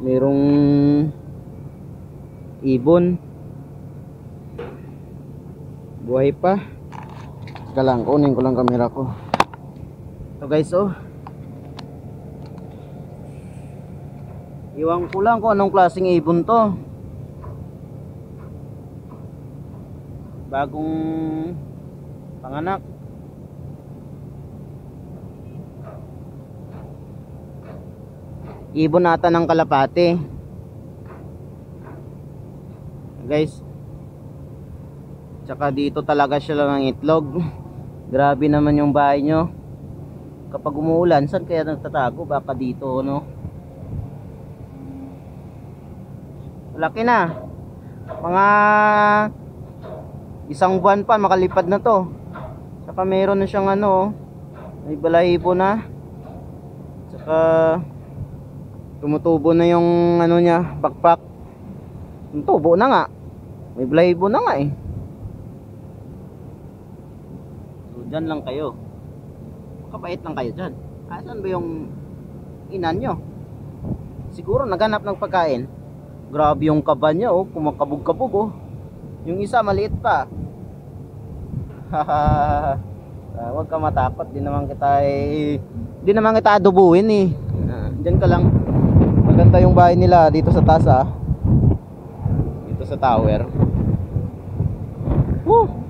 Merong ibon. Buhay pa. Teka lang, kunin ko lang camera ko. Ito guys, oh. Iwan ko lang kung anong klaseng ibon to. Bagong panganak. Ibon nata ng kalapate. Guys. Tsaka dito talaga siya lang ng itlog. Grabe naman yung bahay nyo. Kapag umuulan, saan kaya nagtatago? Baka dito, no? Laki na. Mga isang buwan pa makalipad na to. Saka meron na siyang ano, may balahibo na. Saka tumutubo na yung ano niya, pakpak. Tumutubo na nga. May balahibo na nga eh. So dyan lang kayo. Makabait lang kayo dyan. Asan ba yung ina nyo? Siguro naghanap ng pagkain. Grabe yung kaba niya, oh, kumakabog-kabog, oh. Yung isa maliit pa. Huwag ka matakot, di naman kita adubuhin eh. Diyan ka lang. Maganda yung bahay nila dito sa taas, ah. Dito sa tower. Woo!